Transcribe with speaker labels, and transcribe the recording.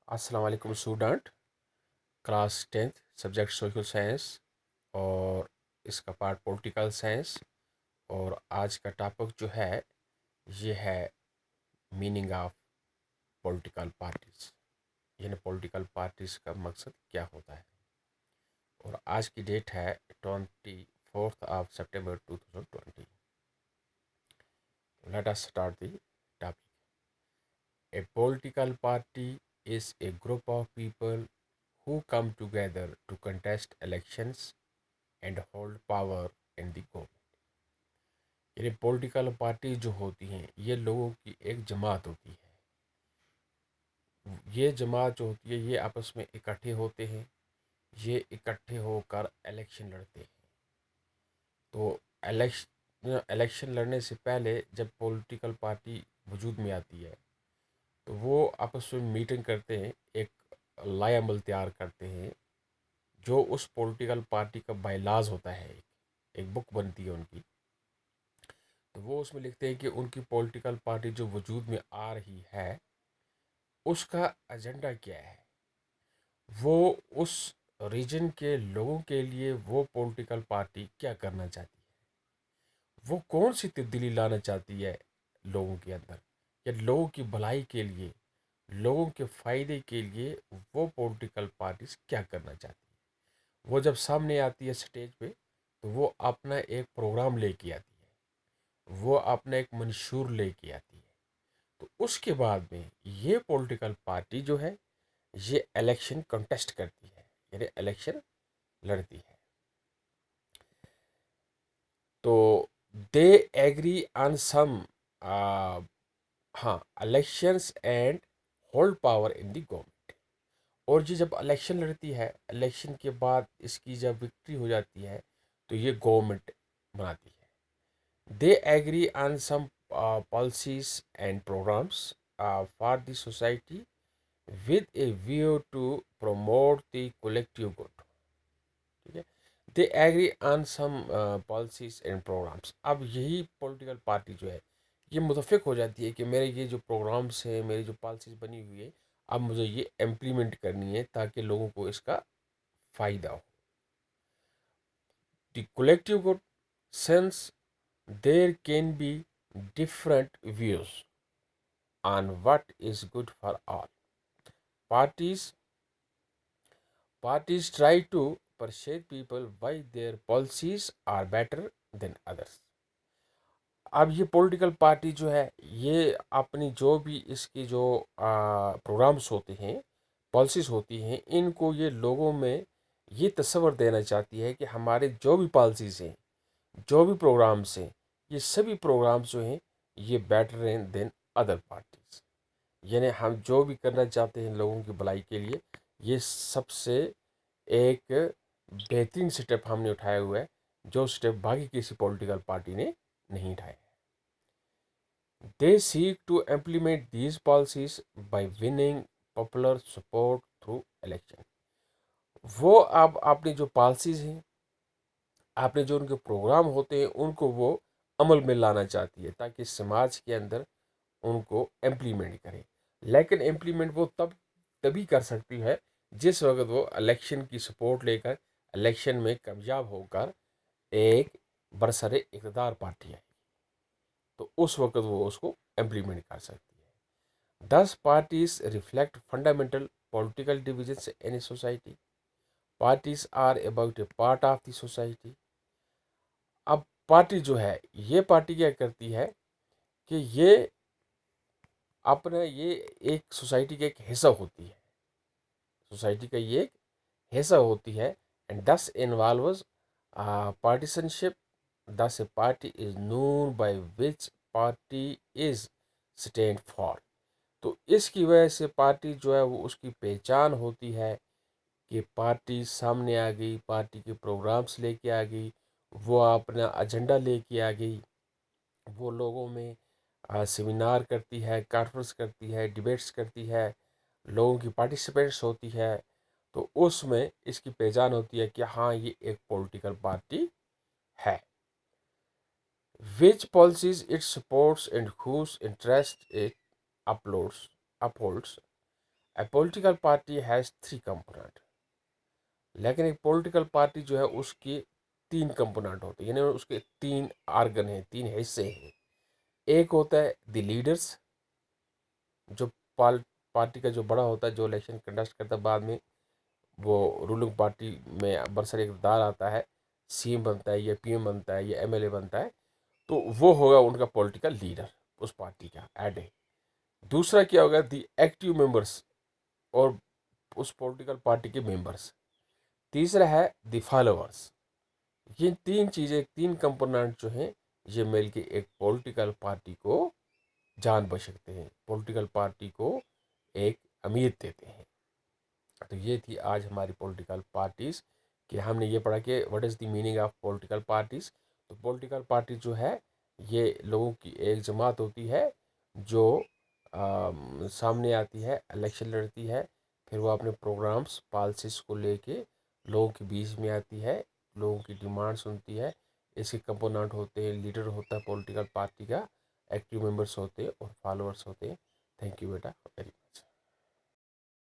Speaker 1: अस्सलाम वालेकुम student. Class 10th subject social science और इसका पार्ट पॉलिटिकल साइंस। और आज का टॉपिक जो है ये है मीनिंग ऑफ पॉलिटिकल पार्टीज, यानी पॉलिटिकल पार्टीज का मकसद क्या होता है। और आज की डेट है 24 September 2020। Let us start the topic. A political party is a group of people who come together to contest elections and hold power in the government। यानी पॉलिटिकल पार्टी जो होती हैं ये लोगों की एक जमात होती है। ये जमात जो होती है ये आपस में इकट्ठे होते हैं, ये इकट्ठे होकर इलेक्शन लड़ते हैं। तो इलेक्शन लड़ने से पहले जब पॉलिटिकल पार्टी वजूद में आती है तो वो आपस में मीटिंग करते हैं, एक लाएमल तैयार करते हैं जो उस पॉलिटिकल पार्टी का बायलाज होता है। एक बुक बनती है उनकी, तो वो उसमें लिखते हैं कि उनकी पॉलिटिकल पार्टी जो वजूद में आ रही है उसका एजेंडा क्या है, वो उस रीजन के लोगों के लिए वो पॉलिटिकल पार्टी क्या करना चाहती है, वो कौन सी तब्दीली लाना चाहती है लोगों के अंदर, या लोगों की भलाई के लिए, लोगों के फ़ायदे के लिए वो पॉलिटिकल पार्टीज क्या करना चाहती है। वो जब सामने आती है स्टेज पे तो वो अपना एक प्रोग्राम लेके आती है, वो अपना एक मंशूर लेके आती है। तो उसके बाद में ये पॉलिटिकल पार्टी जो है ये इलेक्शन कंटेस्ट करती है, यानी इलेक्शन लड़ती है। तो दे एग्री ऑन सम, हाँ, elections and hold power in the government. और ये जब इलेक्शन लड़ती है, इलेक्शन के बाद इसकी जब विक्ट्री हो जाती है तो ये गवर्नमेंट बनाती है। They agree on some policies and programmes for the society with a view to promote the collective good। ठीक है, they agree on some policies and programmes. अब यही पॉलिटिकल पार्टी जो है ये मुतफिक हो जाती है कि मेरे ये जो प्रोग्राम्स हैं, मेरी जो पॉलिसीज बनी हुई है, अब मुझे ये इम्प्लीमेंट करनी है ताकि लोगों को इसका फ़ायदा हो। The collective good sense there can be different views on what is good for all. Parties Parties try to persuade people why their policies are better than others। अब ये पॉलिटिकल पार्टी जो है ये अपनी जो भी इसकी जो प्रोग्राम्स होते हैं, पॉलिसीज होती हैं, इनको ये लोगों में ये तस्वर देना चाहती है कि हमारे जो भी पॉलिसीज हैं, जो भी प्रोग्राम्स हैं, ये सभी प्रोग्राम्स जो हैं ये बेटर हैं देन अदर पार्टीज। यानी हम जो भी करना चाहते हैं लोगों की भलाई के लिए, ये सबसे एक बेहतरीन स्टेप हमने उठाया हुआ है, जो स्टेप बाकी किसी पॉलिटिकल पार्टी ने नहीं उठाया है। They seek to implement these policies by winning popular support through election. वो अब अपनी जो पॉलिसीज हैं, आपने जो उनके प्रोग्राम होते हैं, उनको वो अमल में लाना चाहती है ताकि समाज के अंदर उनको इम्प्लीमेंट करें। लेकिन इम्प्लीमेंट वो तभी कर सकती है जिस वक्त वो इलेक्शन की सपोर्ट लेकर इलेक्शन में कामयाब होकर एक बरसरे इक़्तिदार पार्टी आई, तो उस वक्त वो उसको इम्प्लीमेंट कर सकती है। 10 parties reflect fundamental political divisions in a society. Parties are about a part of the society. अब पार्टी जो है ये पार्टी क्या करती है कि ये अपना ये एक सोसाइटी का एक हिस्सा होती है, सोसाइटी का ये एक हिस्सा होती है। एंड दस involves partisanship. This a party is known by which party is stand for. तो इसकी वजह से पार्टी जो है वो उसकी पहचान होती है कि पार्टी सामने आ गई, पार्टी के प्रोग्राम्स लेके आ गई, वो अपना एजेंडा लेके आ गई, वो लोगों में सेमिनार करती है, कॉन्फ्रेंस करती है, डिबेट्स करती है, लोगों की पार्टिसिपेट्स होती है। तो उसमें इसकी पहचान होती है कि हाँ ये एक पॉलिटिकल पार्टी है। Which policies it supports and whose interest it uploads upholds. A political party has 3 component. लेकिन एक पॉलिटिकल पार्टी जो है उसकी 3 कंपोनेंट होते हैं, यानी उसके 3 आर्गन हैं, 3 हिस्से हैं। एक होता है द लीडर्स, जो पार्टी का जो बड़ा होता है, जो इलेक्शन कंडक्ट करता है, बाद में वो रूलिंग पार्टी में बरसर इक़्तिदार आता है, सीएम बनता है या पीएम बनता है या एमएलए बनता है, तो वो होगा उनका पॉलिटिकल लीडर उस पार्टी का एड है। दूसरा क्या होगा, दी एक्टिव मेंबर्स, और उस पॉलिटिकल पार्टी के मेंबर्स। तीसरा है दी फॉलोअर्स। ये 3 चीज़ें, 3 कंपोनेंट जो हैं, ये मिल के एक पॉलिटिकल पार्टी को जान बशकते हैं, पॉलिटिकल पार्टी को एक अमीर देते हैं। तो ये थी आज हमारी पॉलिटिकल पार्टीज़, कि हमने ये पढ़ा कि what is the meaning of political parties. तो पॉलिटिकल पार्टी जो है ये लोगों की एक जमात होती है जो सामने आती है, इलेक्शन लड़ती है, फिर वो अपने प्रोग्राम्स पॉलिसीज़ को लेके लोगों के बीच में आती है, लोगों की डिमांड सुनती है। इसके कंपोनेंट होते हैं, लीडर होता है पॉलिटिकल पार्टी का, एक्टिव मेंबर्स होते हैं और फॉलोअर्स होते हैं। थैंक यू बेटा वेरी मच।